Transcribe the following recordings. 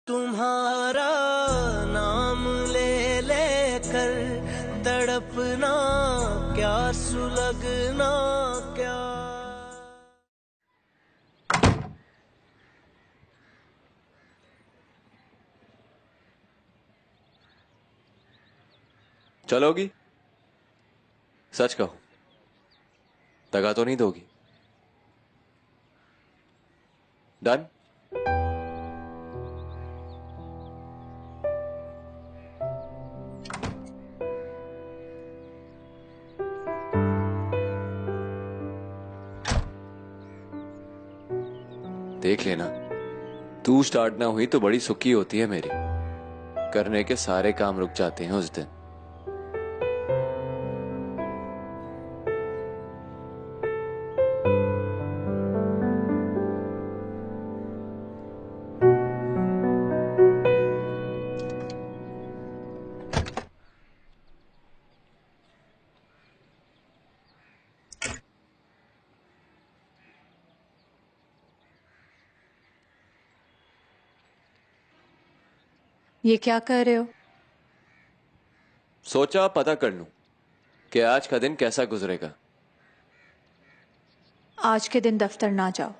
तुम्हारा नाम ले लेकर तड़पना क्या, सुलगना क्या। चलोगी? सच कहो, दगा तो नहीं दोगी? डन। देख लेना, तू स्टार्ट ना हुई तो बड़ी सुखी होती है मेरी। करने के सारे काम रुक जाते हैं उस दिन। ये क्या कर रहे हो? सोचा पता कर लूं कि आज का दिन कैसा गुजरेगा। आज के दिन दफ्तर ना जाओ।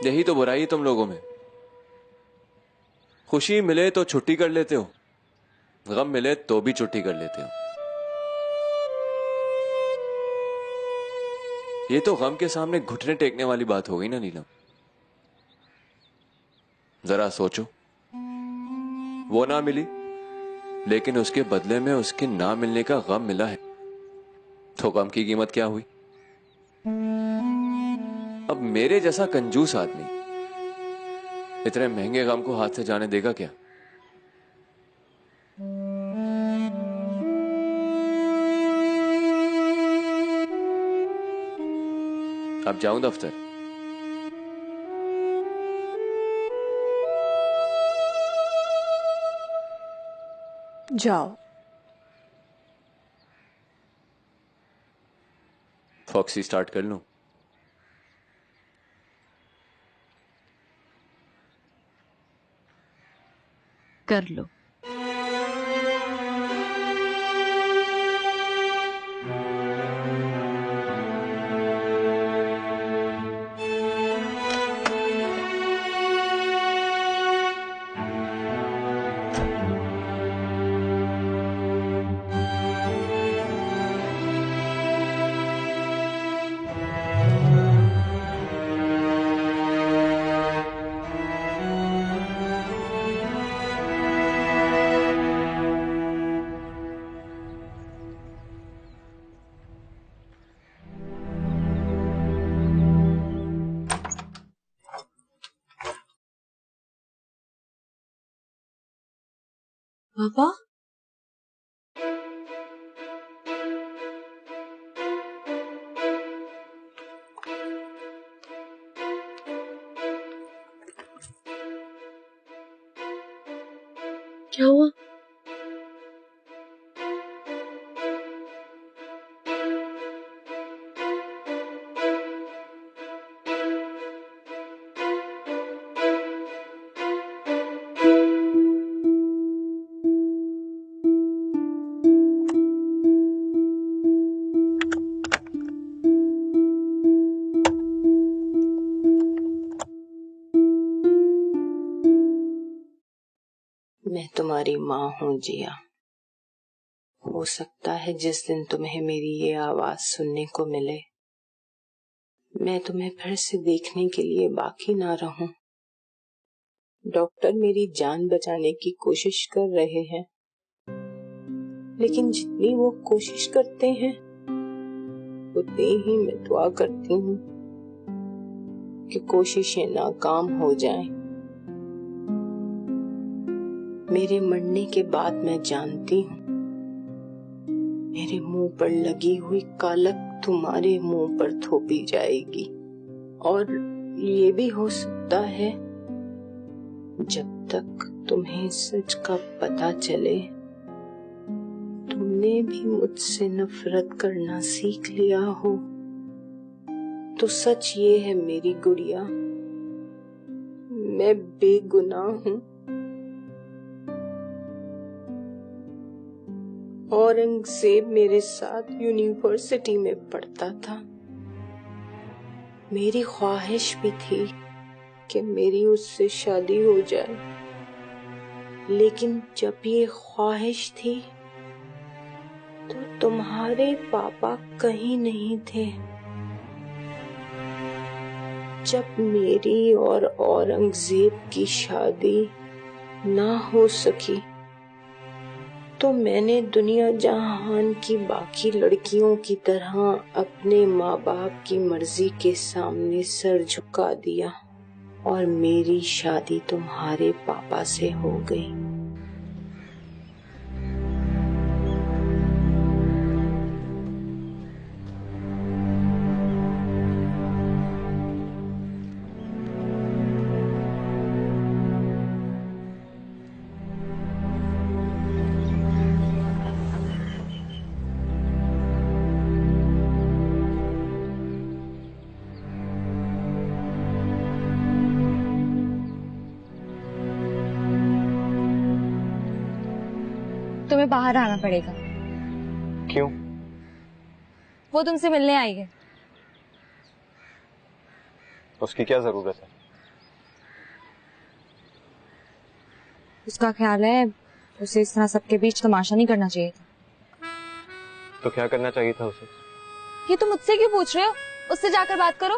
यही तो बुराई है तुम लोगों में। खुशी मिले तो छुट्टी कर लेते हो, गम मिले तो भी छुट्टी कर लेते हो। ये तो गम के सामने घुटने टेकने वाली बात हो गई ना नीलम। जरा सोचो, वो ना मिली लेकिन उसके बदले में उसके ना मिलने का गम मिला है, तो गम की कीमत क्या हुई? अब मेरे जैसा कंजूस आदमी इतने महंगे गम को हाथ से जाने देगा क्या? अब जाऊं दफ्तर? जाओ। फॉक्सी स्टार्ट कर लूं? कर लो। पापा, क्या हुआ? मैं तुम्हारी माँ हूँ जिया। हो सकता है जिस दिन तुम्हें मेरी ये आवाज सुनने को मिले, मैं तुम्हें फिर से देखने के लिए बाकी ना रहूं। डॉक्टर मेरी जान बचाने की कोशिश कर रहे हैं, लेकिन जितनी वो कोशिश करते हैं उतनी ही मैं दुआ करती हूँ कि कोशिशें नाकाम हो जाएं। मेरे मरने के बाद मैं जानती हूँ मेरे मुंह पर लगी हुई कालक तुम्हारे मुंह पर थोपी जाएगी। और ये भी हो सकता है जब तक तुम्हें सच का पता चले तुमने भी मुझसे नफरत करना सीख लिया हो। तो सच ये है मेरी गुड़िया, मैं बेगुनाह हूँ। औरंगजेब मेरे साथ यूनिवर्सिटी में पढ़ता था। मेरी ख्वाहिश भी थी कि मेरी उससे शादी हो जाए, लेकिन जब ये ख्वाहिश थी तो तुम्हारे पापा कहीं नहीं थे। जब मेरी और औरंगजेब की शादी ना हो सकी तो मैंने दुनिया जहान की बाकी लड़कियों की तरह अपने माँ बाप की मर्जी के सामने सर झुका दिया और मेरी शादी तुम्हारे पापा से हो गई। तुम्हें बाहर आना पड़ेगा। क्यों? वो तुमसे मिलने आई है। उसकी क्या जरूरत है? उसका ख्याल है उसे इस तरह सबके बीच तमाशा नहीं करना चाहिए था। तो क्या करना चाहिए था उसे? ये तुम मुझसे क्यों पूछ रहे हो? उससे जाकर बात करो।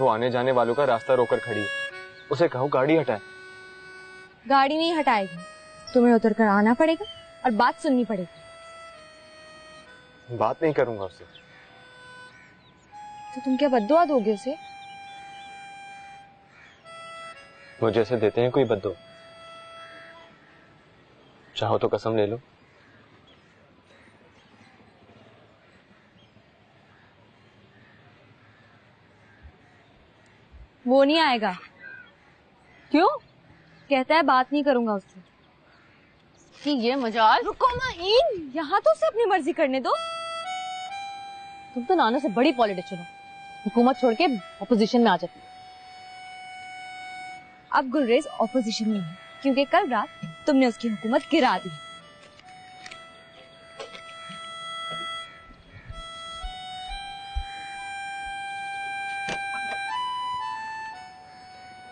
वो आने जाने वालों का रास्ता रोकर खड़ी है, उसे कहो गाड़ी हटाए। गाड़ी नहीं हटाएगी, तुम्हें उतर कर आना पड़ेगा और बात सुननी पड़ेगी। बात नहीं करूंगा उससे। तो तुम क्या बद्दुआ दोगे उसे? वो जैसे देते हैं कोई बद्दुआ। चाहो तो कसम ले लो। वो नहीं आएगा। क्यों? कहता है बात नहीं करूंगा उससे। कि ये मजाल। रुको माहीन, यहाँ तो उसे अपनी मर्जी करने दो। तुम तो नाना से बड़ी पॉलिटिशियन हो, हुकूमत छोड़ के ऑपोजिशन में आ जाती। अब गुलरेज ऑपोजिशन में है क्योंकि कल रात तुमने उसकी हुकूमत गिरा दी।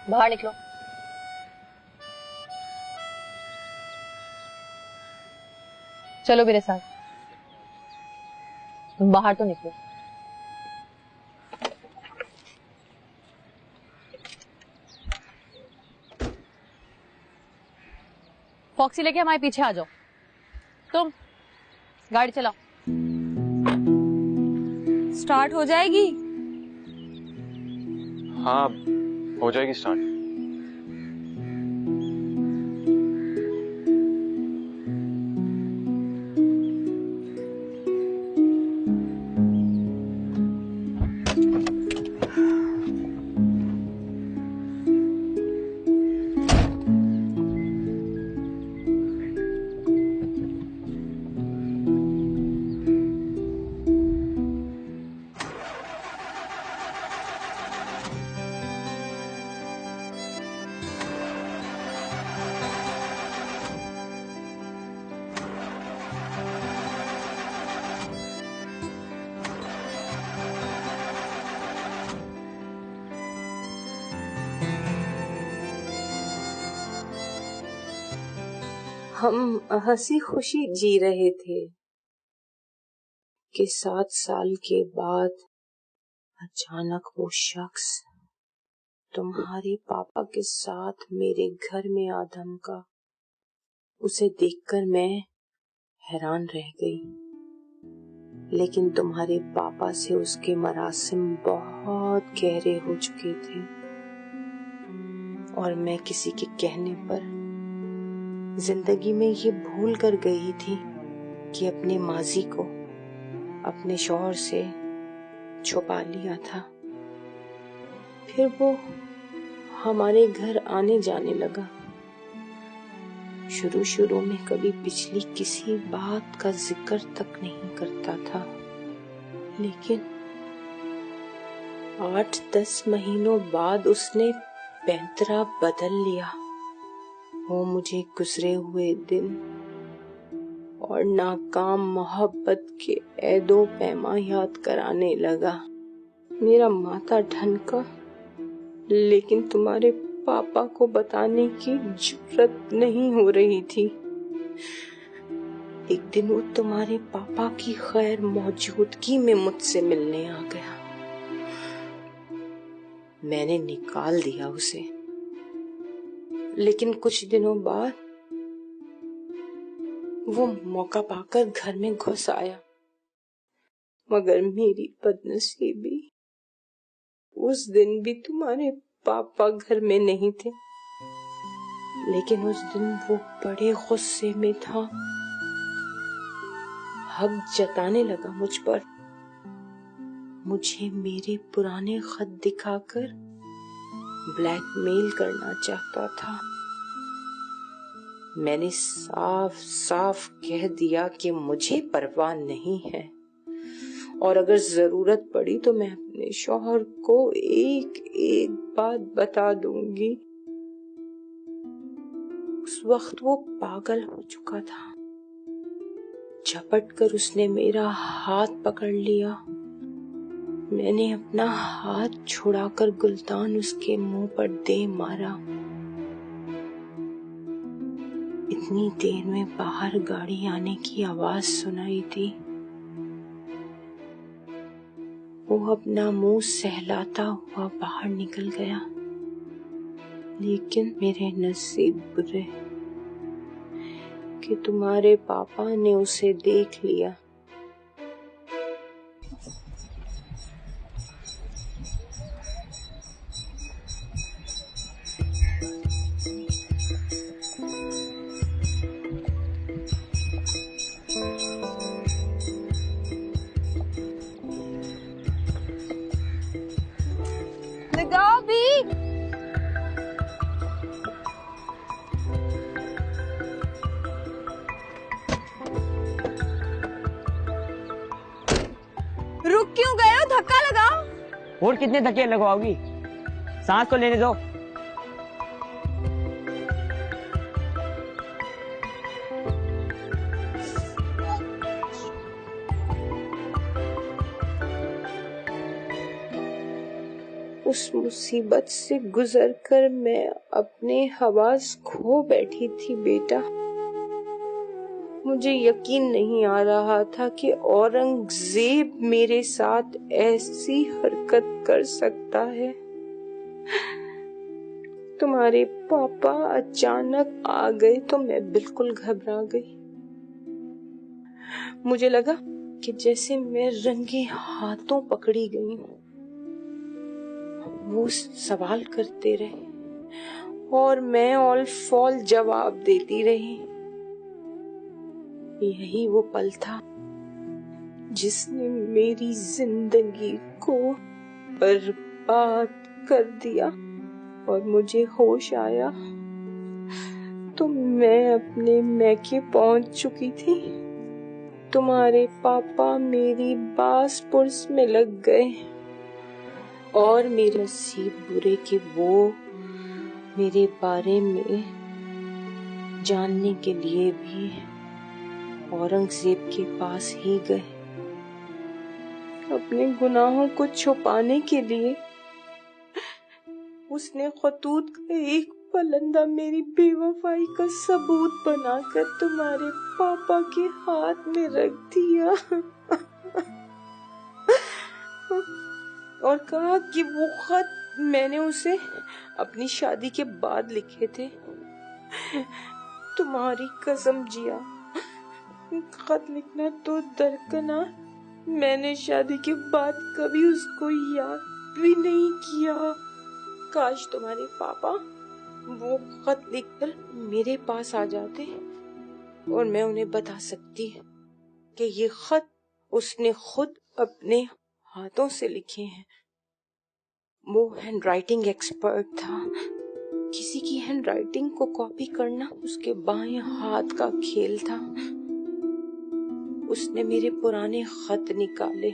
बाहर निकलो। चलो मेरे साथ। तुम बाहर तो निकलो। फॉक्सी लेके हमारे पीछे आ जाओ। तुम गाड़ी चलाओ। स्टार्ट हो जाएगी? हाँ, हो जाएगी स्टार्ट। हम हंसी खुशी जी रहे थे कि 7 साल के बाद अचानक वो शख्स तुम्हारे पापा के साथ मेरे घर में आ धमका। उसे देखकर मैं हैरान रह गई, लेकिन तुम्हारे पापा से उसके मरासिम बहुत गहरे हो चुके थे और मैं किसी के कहने पर जिंदगी में ये भूल कर गई थी कि अपने माजी को अपने शौहर से छुपा लिया था। फिर वो हमारे घर आने जाने लगा। शुरू शुरू में कभी पिछली किसी बात का जिक्र तक नहीं करता था, लेकिन 8-10 महीनों बाद उसने पैंतरा बदल लिया। वो मुझे गुजरे हुए दिन और नाकाम मोहब्बत के ऐदो पैमा याद कराने लगा। मेरा माथा ठनका, लेकिन तुम्हारे पापा को बताने की जुर्रत नहीं हो रही थी। एक दिन वो तुम्हारे पापा की खैर मौजूदगी में मुझसे मिलने आ गया। मैंने निकाल दिया उसे, लेकिन कुछ दिनों बाद वो मौका पाकर घर में घुस आया। मगर मेरी बदनसीबी, उस दिन भी तुम्हारे पापा घर में नहीं थे। लेकिन उस दिन वो बड़े गुस्से में था, हक जताने लगा मुझ पर। मुझे मेरे पुराने खत दिखाकर ब्लैकमेल करना चाहता था। मैंने साफ साफ कह दिया कि मुझे परवाह नहीं है, और अगर जरूरत पड़ी तो मैं अपने शौहर को एक एक बात बता दूंगी। उस वक्त वो पागल हो चुका था। झपट कर उसने मेरा हाथ पकड़ लिया। मैंने अपना हाथ छुड़ाकर गुलतान उसके मुंह पर दे मारा। इतनी देर में बाहर गाड़ी आने की आवाज सुनाई दी। वो अपना मुंह सहलाता हुआ बाहर निकल गया। लेकिन मेरे नसीब बुरे कि तुम्हारे पापा ने उसे देख लिया। लगाओ भी। रुक क्यों गए हो? धक्का लगाओ। और कितने धक्के लगवाओगी? सांस तो लेने दो। उस मुसीबत से गुजरकर मैं अपने हवास खो बैठी थी बेटा। मुझे यकीन नहीं आ रहा था कि औरंगजेब मेरे साथ ऐसी हरकत कर सकता है। तुम्हारे पापा अचानक आ गए तो मैं बिल्कुल घबरा गई। मुझे लगा कि जैसे मैं रंगे हाथों पकड़ी गई हूँ। वो सवाल करते रहे और मैं ऑल फॉल जवाब देती रही। यही वो पल था जिसने मेरी जिंदगी को बर्बाद कर दिया। और मुझे होश आया तो मैं अपने मैके पहुंच चुकी थी। तुम्हारे पापा मेरी बास पुर्स में लग गए और मेरे नसीब बुरे कि वो मेरे बारे में जानने के लिए भी औरंगजेब के पास ही गए। अपने गुनाहों को छुपाने के लिए उसने खतूत का एक पलंदा मेरी बेवफाई का सबूत बनाकर तुम्हारे पापा के हाथ में रख दिया और कहा कि वो खत मैंने उसे अपनी शादी के बाद लिखे थे। तुम्हारी कसम जिया, खत लिखना तो दरकनार, मैंने शादी के बाद कभी उसको याद भी नहीं किया। काश तुम्हारे पापा वो खत लिखकर मेरे पास आ जाते और मैं उन्हें बता सकती कि ये खत उसने खुद अपने हाथों से लिखे हैं। वो हैंडराइटिंग एक्सपर्ट था। किसी की हैंडराइटिंग को कॉपी करना उसके बाएं हाथ का खेल था। उसने मेरे पुराने खत निकाले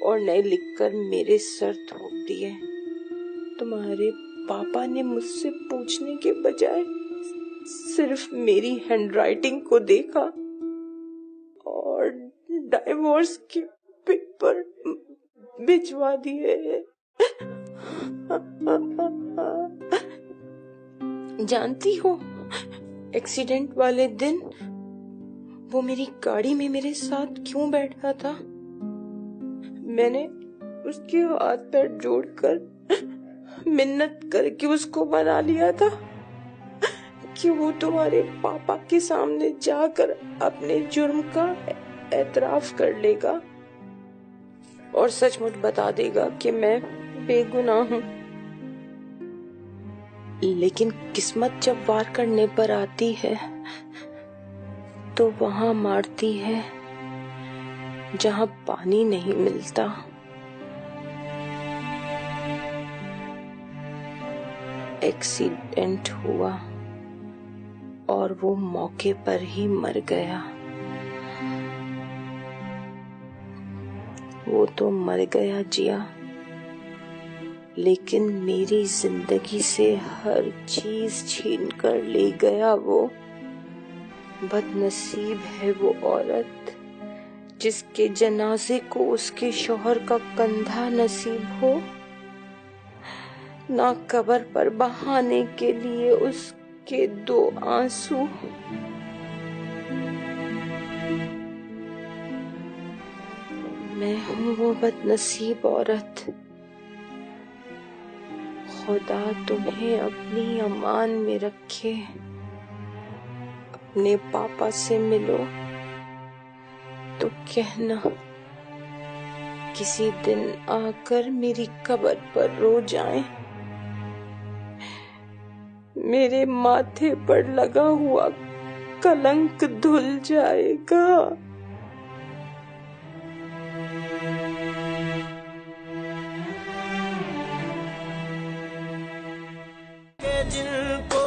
और नए लिखकर मेरे सर थोप दिए। तुम्हारे पापा ने मुझसे पूछने के बजाय सिर्फ मेरी हैंडराइटिंग को देखा और डाइवोर्स के पेपर भिजवा दिए। जानती हो, एक्सीडेंट वाले दिन वो मेरी गाड़ी में मेरे साथ क्यों बैठा था? मैंने उसके हाथ पैर जोड़कर मिन्नत करके उसको मना लिया था कि वो तुम्हारे पापा के सामने जाकर अपने जुर्म का एतराफ कर लेगा और सचमुच बता देगा कि मैं बेगुनाह हूँ। लेकिन किस्मत जब वार करने पर आती है तो वहां मारती है जहां पानी नहीं मिलता। एक्सीडेंट हुआ और वो मौके पर ही मर गया। वो तो मर गया जिया, लेकिन मेरी जिंदगी से हर चीज छीन कर ले गया वो। बदनसीब है वो औरत जिसके जनाजे को उसके शौहर का कंधा नसीब हो, ना कब्र पर बहाने के लिए उसके 2 आंसू। मैं हूँ वो बदनसीब औरत। खुदा तुम्हें अपनी अमान में रखे। अपने पापा से मिलो तो कहना किसी दिन आकर मेरी कब्र पर रो जाएं। मेरे माथे पर लगा हुआ कलंक धुल जाएगा। जिनको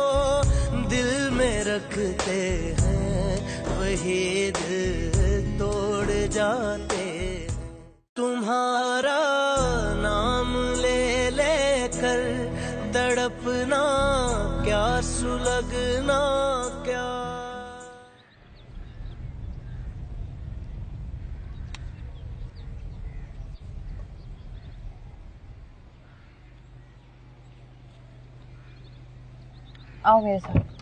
दिल में रखते हैं वही दिल तोड़ जाते हैं। तुम्हारा नाम ले लेकर तड़पना क्या, सुलगना क्या। आओ मेरे साथ।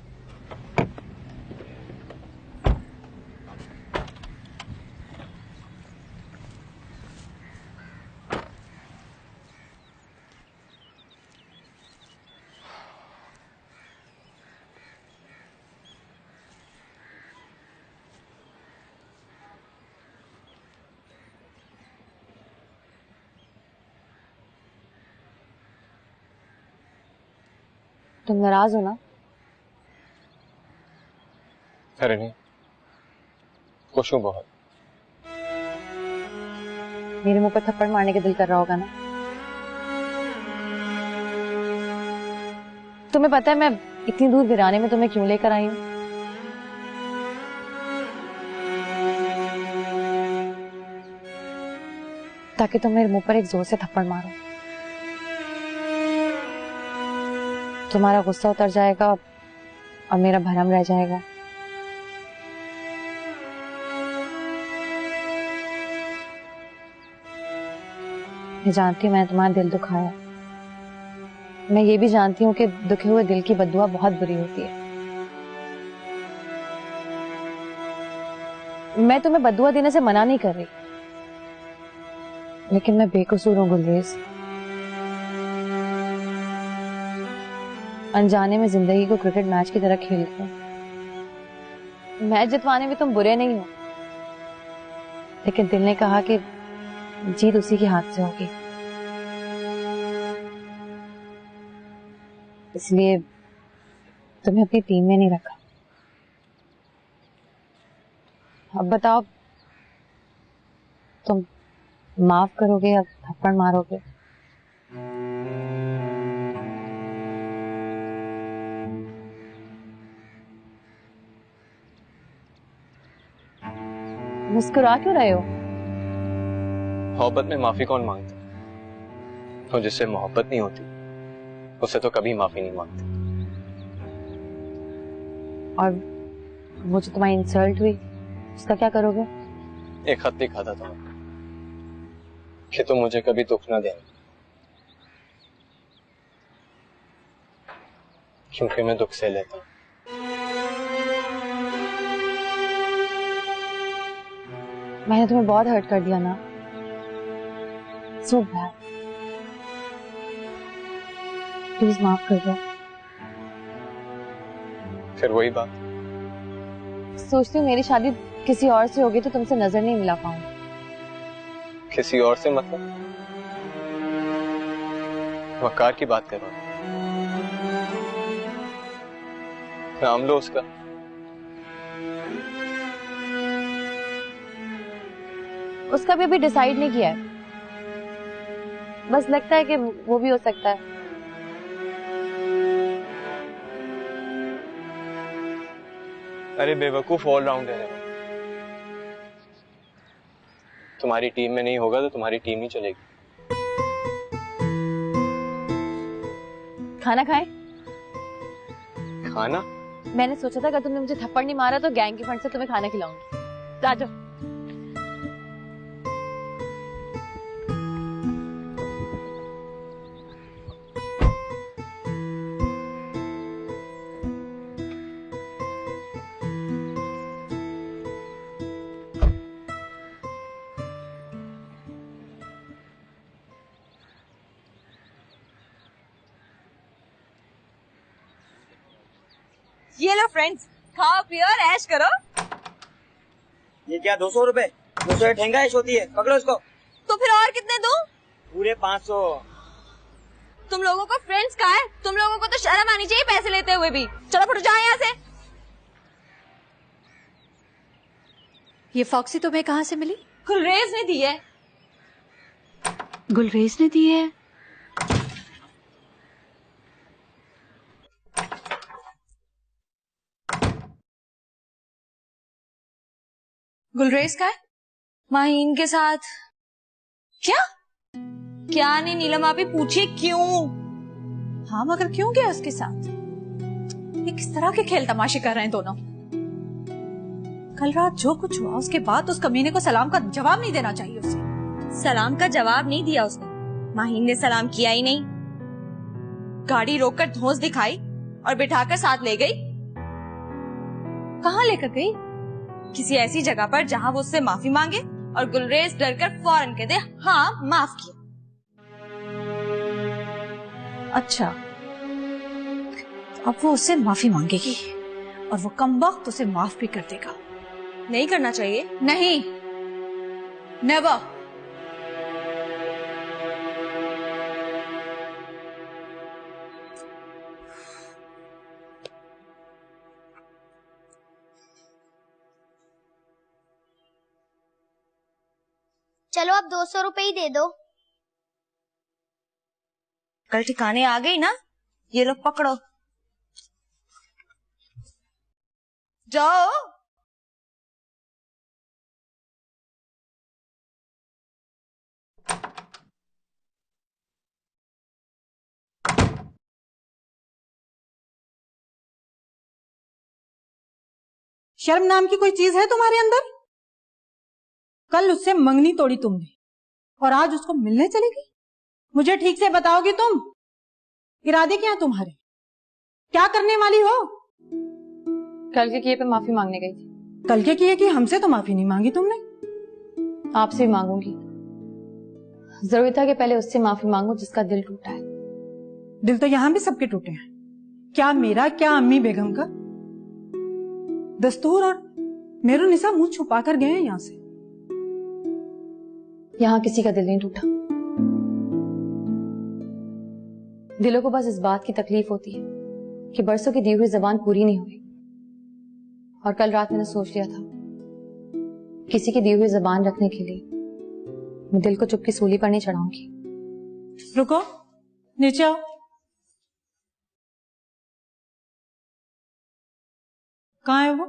तुम नाराज हो ना? अरे नहीं, खुश हूँ बहुत। मेरे मुंह पर थप्पड़ मारने के दिल कर रहा होगा ना? तुम्हें पता है मैं इतनी दूर वीराने में तुम्हें क्यों लेकर आई हूँ? ताकि तुम मेरे मुंह पर एक जोर से थप्पड़ मारो। तुम्हारा गुस्सा उतर जाएगा और मेरा भरम रह जाएगा। मैं जानती हूँ मैंने तुम्हारा दिल दुखाया। मैं ये भी जानती हूँ कि दुखे हुए दिल की बद्दुआ बहुत बुरी होती है। मैं तुम्हें बद्दुआ देने से मना नहीं कर रही, लेकिन मैं बेकसूर हूँ गुलरेज। अनजाने में जिंदगी को क्रिकेट मैच की तरह खेलती हूँ। मैच जितवाने में तुम बुरे नहीं हो, लेकिन दिल ने कहा कि जीत उसी के हाथ से होगी। इसलिए तुम्हें अपनी टीम में नहीं रखा। अब बताओ, तुम माफ करोगे या थप्पड़ मारोगे? मुस्कुरा क्यों रहे हो? मोहब्बत में माफी कौन मांगता? तो जिससे मोहब्बत नहीं होती उससे तो कभी माफी नहीं मांगते। और वो जो तुम्हारी इंसल्ट हुई उसका क्या करोगे? एक खत लिखा था तुम्हें कि तुम मुझे कभी दुख ना देना, क्योंकि मैं दुख से लेता हूं। मैंने तुम्हें बहुत हर्ट कर दिया ना। So bad. प्लीज माफ कर दो। फिर वही बात, सोचती हूँ मेरी शादी किसी और से होगी तो तुमसे नजर नहीं मिला पाऊंगी। किसी और से मतलब? वकार की बात कर रहा हूं। नाम लो उसका। उसका भी अभी डिसाइड नहीं किया है, बस लगता है कि वो भी हो सकता है। अरे बेवकूफ ऑलराउंडर है। तुम्हारी टीम में नहीं होगा तो तुम्हारी टीम ही चलेगी। खाना खाएं? खाना? मैंने सोचा था अगर तुमने मुझे थप्पड़ नहीं मारा तो गैंग के फंड से तुम्हें खाना खिलाऊंगी। आ जाओ। ये लो फ्रेंड्स, खाओ पियो और ऐश करो। ये क्या 200 रुपए? 200 ठेंगा ऐश होती है, पकड़ो इसको। तो फिर और कितने दूं? पूरे 500। तुम लोगों को फ्रेंड्स कहाँ है? तुम लोगों को तो शर्म आनी चाहिए पैसे लेते हुए भी। चलो फटो जाओ यहाँ से। ये फॉक्सी तुम्हें कहाँ से मिली? गुलरेज ने दी है। गुलरेज ने दी है? गुलरेज का है? माहीन के साथ। क्या? क्या नहीं नीलम, आप ही पूछिए क्यों? हाँ मगर क्यों गया उसके साथ? ये किस तरह के खेल तमाशे कर रहे हैं दोनों? कल रात जो कुछ हुआ उसके बाद उस कमीने को सलाम का जवाब नहीं देना चाहिए उसे। सलाम का जवाब नहीं दिया उसने। माहीन ने सलाम किया ही नहीं। गाड़ी रोककर धौंस दिखाई और बिठाकर साथ ले गई। कहाँ लेकर गई? किसी ऐसी जगह पर जहाँ वो उससे माफी मांगे और गुलरेज डरकर फौरन कह दे हाँ माफ किया। अच्छा, अब वो उससे माफी मांगेगी और वो कमबख्त उसे माफ भी कर देगा। नहीं करना चाहिए। नहीं, नेवर। चलो अब 200 रुपए ही दे दो। कल ठिकाने आ गई ना, ये लोग पकड़ो। जाओ। शर्म नाम की कोई चीज है तुम्हारे अंदर? कल उससे मंगनी तोड़ी तुमने और आज उसको मिलने चलेगी? मुझे ठीक से बताओगी तुम? इरादे क्या तुम्हारे? क्या करने वाली हो? कल के किए पे माफी मांगने गई थी। कल के किए कि हमसे तो माफी नहीं मांगी तुमने? आपसे मांगूंगी। जरूरी था कि पहले उससे माफी मांगू जिसका दिल टूटा है। दिल तो यहां भी सबके टूटे हैं, क्या मेरा क्या अम्मी बेगम का। दस्तूर और मेरू निसा मुंह छुपा कर गए हैं यहां से। यहां किसी का दिल नहीं टूटा। दिलों को बस इस बात की तकलीफ होती है कि बरसों की दी हुई जबान पूरी नहीं हुई। और कल रात मैंने सोच लिया था किसी की दी हुई जबान रखने के लिए मैं दिल को चुपकी सूली पर नहीं चढ़ाऊंगी। रुको, नीचे आओ। कहाँ है वो?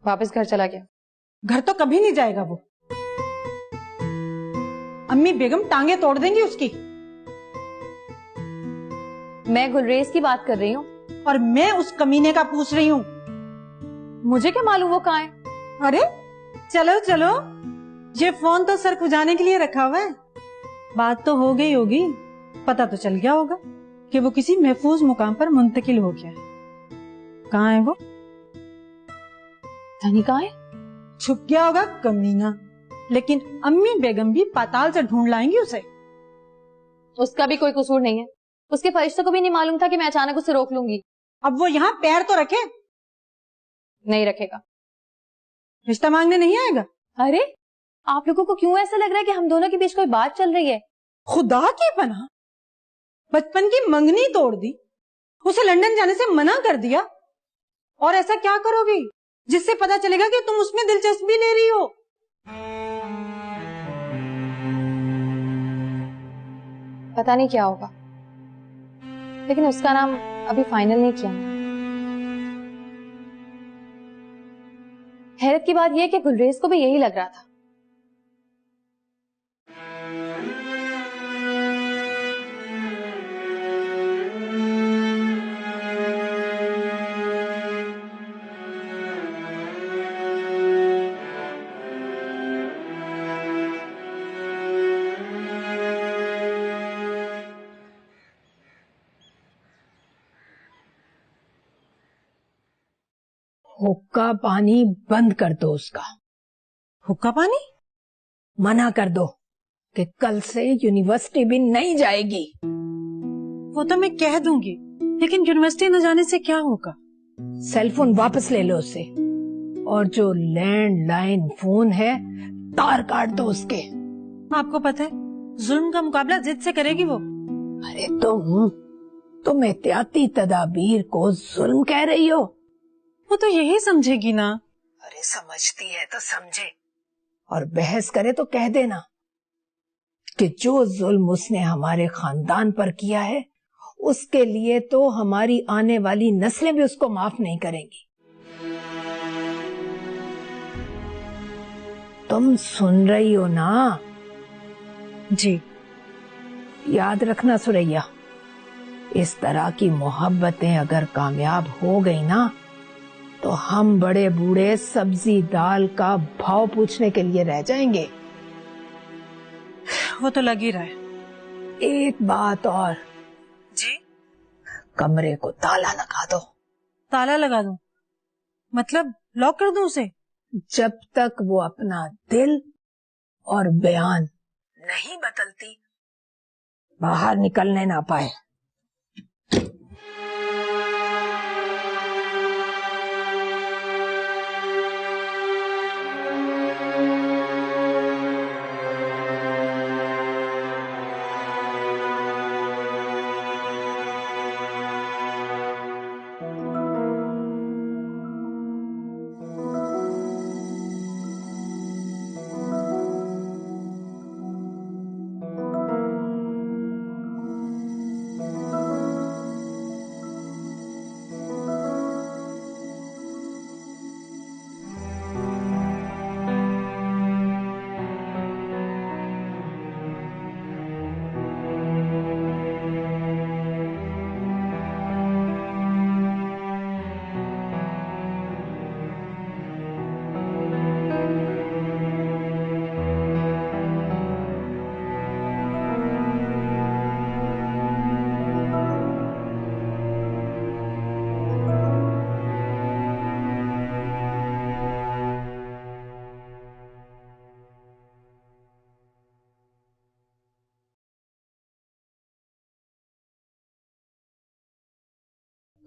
वापस घर चला गया। घर तो कभी नहीं जाएगा वो। अम्मी बेगम टांगे तोड़ देंगी उसकी। मैं गुलरेज की बात कर रही हूँ। और मैं उस कमीने का पूछ रही हूँ। मुझे क्या मालूम वो कहाँ है? अरे चलो चलो, ये फोन तो सर खुजाने के लिए रखा हुआ है। बात तो हो गई होगी, पता तो चल गया होगा कि वो किसी महफूज मुकाम पर मुंतकिल हो गया है। कहाँ है वो? धनी कहाँ है? छुप गया होगा कमीना, लेकिन अम्मी बेगम भी पाताल से ढूंढ लाएंगी उसे। उसका भी कोई कसूर नहीं है। उसके फरिश्तों को भी नहीं मालूम था कि मैं अचानक उसे रोक लूंगी। अब वो यहाँ पैर तो रखे। नहीं रखेगा। रिश्ता मांगने नहीं आएगा? अरे आप लोगों को क्यों ऐसा लग रहा है कि हम दोनों के बीच कोई बात चल रही है? खुदा की पनाह, बचपन की मंगनी तोड़ दी, उसे लंदन जाने से मना कर दिया, और ऐसा क्या करोगी जिससे पता चलेगा कि तुम उसमें दिलचस्पी ले रही हो? पता नहीं क्या होगा, लेकिन उसका नाम अभी फाइनल नहीं किया। हैरत की बात यह कि गुलरेज को भी यही लग रहा था। हुक्का पानी बंद कर दो उसका। हुक्का पानी? मना कर दो कि कल से यूनिवर्सिटी भी नहीं जाएगी। वो तो मैं कह दूंगी, लेकिन यूनिवर्सिटी न जाने से क्या होगा? सेलफोन वापस ले लो उससे, और जो लैंडलाइन फोन है तार काट दो उसके। आपको पता है जुल्म का मुकाबला जिद से करेगी वो। अरे तुम एहतियाती तदाबीर को जुल्म कह रही हो? वो तो यही समझेगी ना। अरे समझती है तो समझे, और बहस करे तो कह देना कि जो जुल्म उसने हमारे खानदान पर किया है उसके लिए तो हमारी आने वाली नस्लें भी उसको माफ नहीं करेंगी। तुम सुन रही हो ना? जी। याद रखना सुरैया, इस तरह की मोहब्बतें अगर कामयाब हो गई ना तो हम बड़े बूढ़े सब्जी दाल का भाव पूछने के लिए रह जाएंगे। वो तो लग ही रहा है। एक बात और। जी? कमरे को ताला लगा दो। ताला लगा दूं? मतलब लॉक कर दूं उसे? जब तक वो अपना दिल और बयान नहीं बदलती बाहर निकलने ना पाए।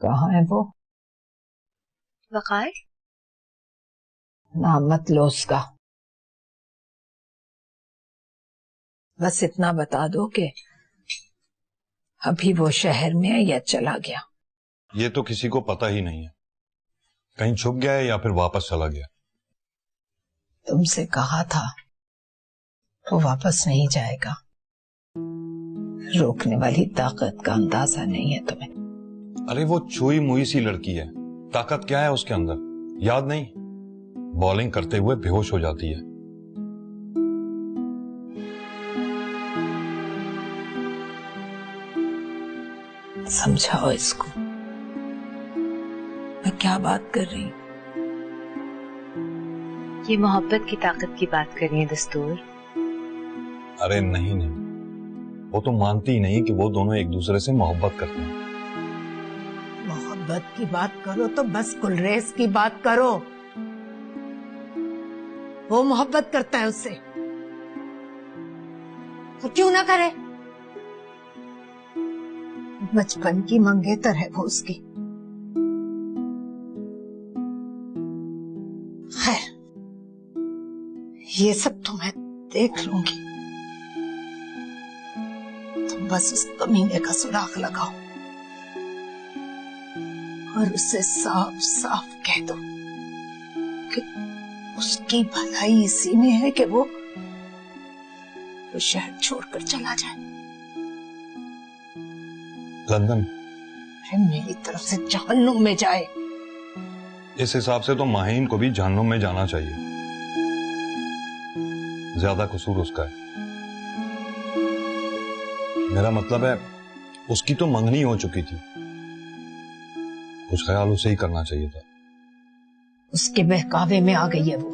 कहाँ है वो? वक़ार? नाम मत लो उसका, बस इतना बता दो कि अभी वो शहर में है या चला गया। ये तो किसी को पता ही नहीं है, कहीं छुप गया है या फिर वापस चला गया। तुमसे कहा था वो वापस नहीं जाएगा। रोकने वाली ताकत का अंदाजा नहीं है तुम्हें। अरे वो छुई मुई सी लड़की है, ताकत क्या है उसके अंदर याद नहीं? बॉलिंग करते हुए बेहोश हो जाती है। समझाओ इसको, मैं क्या बात कर रही हूँ। ये मोहब्बत की ताकत की बात कर रही है दस्तूर। अरे नहीं, वो तो मानती ही नहीं कि वो दोनों एक दूसरे से मोहब्बत करते हैं। मोहब्बत की बात करो तो बस गुलरेज की बात करो। वो मोहब्बत करता है उससे, तो क्यों ना करे? बचपन की मंगेतर है वो उसकी। खैर, ये सब तो मैं देख लूंगी, तुम बस उस कमीने का सुराग लगाओ और उसे साफ साफ कह दो कि उसकी भलाई इसी में है कि वो शहर छोड़कर चला जाए। लंदन? अरे मेरी तरफ से जहन्नुम में जाए। इस हिसाब से तो माहीन को भी जहन्नुम में जाना चाहिए। ज्यादा कसूर उसका है। मेरा मतलब है उसकी तो मंगनी हो चुकी थी, कुछ ख्याल उसे ही करना चाहिए था। उसके बहकावे में आ गई है वो।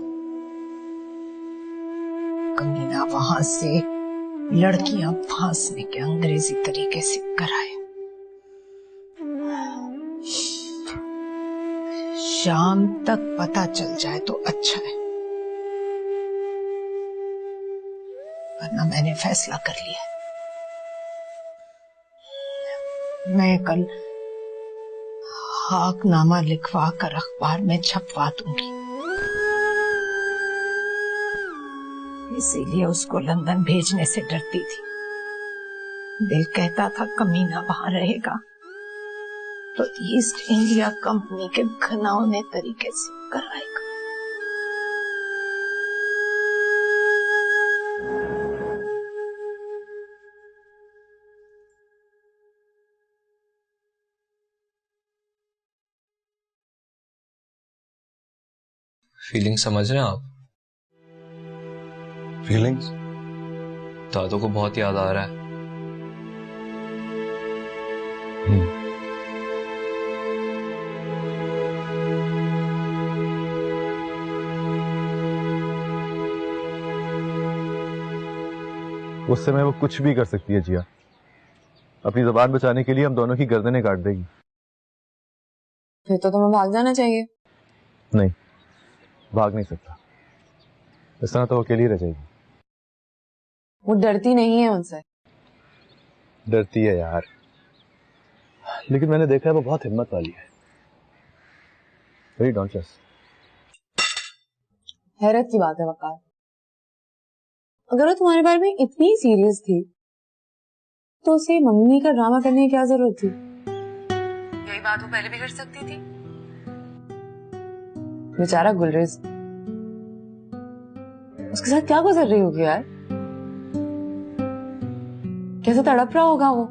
कमीना वहां से लड़कियां फांसने के अंग्रेजी तरीके से कराए। शाम तक पता चल जाए तो अच्छा है, वरना मैंने फैसला कर लिया। मैं कल हाकनामा लिखवा कर अखबार में छपवा दूंगी। इसीलिए उसको लंदन भेजने से डरती थी। दिल कहता था कमीना वहां रहेगा तो ईस्ट इंडिया कंपनी के घिनौने तरीके से कराएगा। फीलिंग समझ रहे हैं आप? फीलिंग्स? दादू को बहुत याद आ रहा है। उस समय वो कुछ भी कर सकती है जिया। अपनी जुबान बचाने के लिए हम दोनों की गर्दनें काट देगी। फिर तो तुम्हें भाग जाना चाहिए। नहीं, भाग नहीं सकता। इस तरह तो अकेली रह जाएगी। वो डरती नहीं है उनसे। डरती है यार, लेकिन मैंने देखा है वो बहुत हिम्मत वाली है। वेरी डॉन्चस। हैरत की बात है वकार, अगर वो तुम्हारे बारे में इतनी सीरियस थी तो उसे मंगनी का ड्रामा करने की क्या जरूरत थी? यही बात वो पहले भी कर सकती थी। बेचारा गुलरेज, उसके साथ क्या गुजर रही होगी यार, कैसे तड़प रहा होगा वो।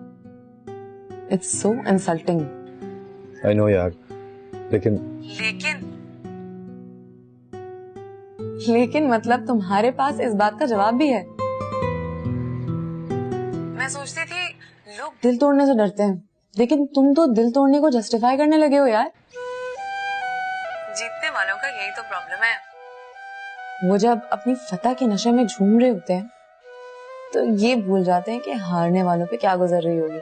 It's so insulting. I know यार, लेकिन मतलब तुम्हारे पास इस बात का जवाब भी है। मैं सोचती थी लोग दिल तोड़ने से डरते हैं, लेकिन तुम तो दिल तोड़ने को जस्टिफाई करने लगे हो यार। जीतने वालों का यही तो प्रॉब्लम है। वो जब अपनी फतह के नशे में झूम रहे होते हैं तो ये भूल जाते हैं कि हारने वालों पे क्या गुजर रही होगी।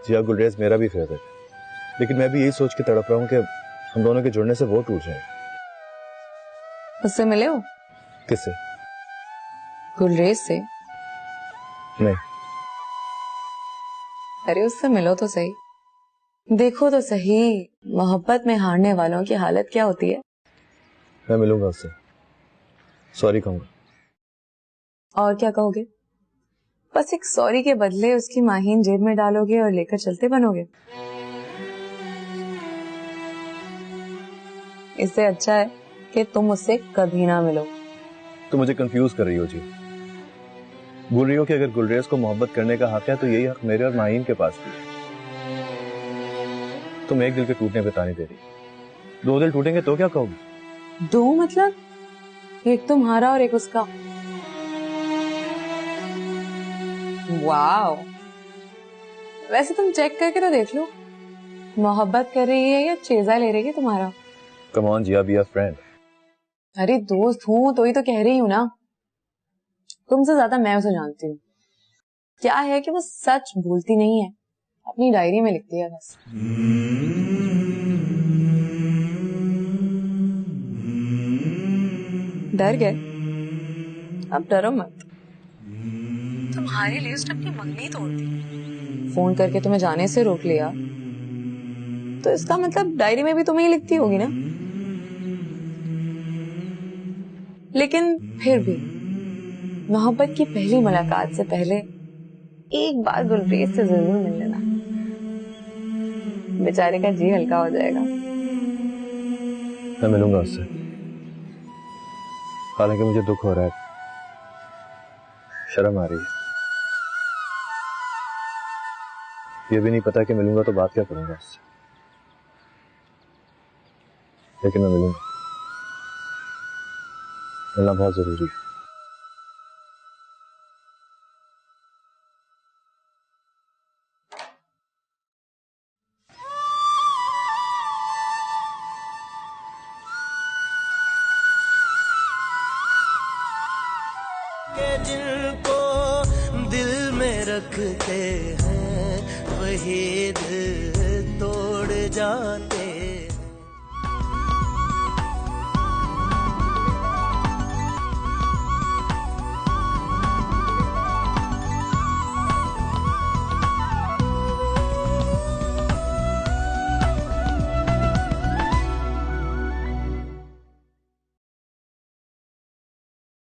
जिया, गुलरेज मेरा भी फेवरेट है, लेकिन मैं भी यही सोच के तड़प रहा हूँ कि हम दोनों के जुड़ने से वो टूट जाए। उससे मिले हो? किससे? गुलरेज से? नहीं। अरे उससे मिलो तो सही, देखो तो सही मोहब्बत में हारने वालों की हालत क्या होती है। मैं मिलूंगा उससे, सॉरी कहूंगा। और क्या कहोगे? बस एक सॉरी के बदले उसकी माहीन जेब में डालोगे और लेकर चलते बनोगे। इससे अच्छा है कि तुम उससे कभी ना मिलो। तुम मुझे कंफ्यूज कर रही हो जी। बोल रही हो कि अगर गुलरेज को मोहब्बत करने का हक है तो यही हक मेरे और माहीन के पास भी है। तुम एक दिल के टूटने पे ताने दे रही, दो दिल टूटेंगे तो क्या कहोगे? दो मतलब? एक तुम्हारा और एक उसका। वाओ, वैसे तुम चेक करके तो देख लो, मोहब्बत कर रही है या चेजा ले रही है तुम्हारा। Come on Jiya, be a friend. अरे दोस्त हूँ तो ही तो कह रही हूँ ना, तुमसे ज्यादा मैं उसे जानती हूँ। क्या है कि वो सच बोलती नहीं है, अपनी डायरी में लिखती है बस। डर गए? अब डरो मत। तुम्हारे लिए उसने अपनी मंगनी तोड़ दी, फोन करके तुम्हें जाने से रोक लिया, तो इसका मतलब डायरी में भी तुम्हें ही लिखती होगी ना। लेकिन फिर भी मोहब्बत की पहली मुलाकात से पहले एक बार गुलरेज से जरूर मिल लेना, बेचारे का जी हल्का हो जाएगा। मैं मिलूंगा उससे, हालांकि मुझे दुख हो रहा है, शर्म आ रही है। ये भी नहीं पता कि मिलूंगा तो बात क्या करूंगा उससे, लेकिन मैं मिलूंगा। मिलना बहुत जरूरी है। जिनको दिल में रखते हैं वही दिल तोड़ जाते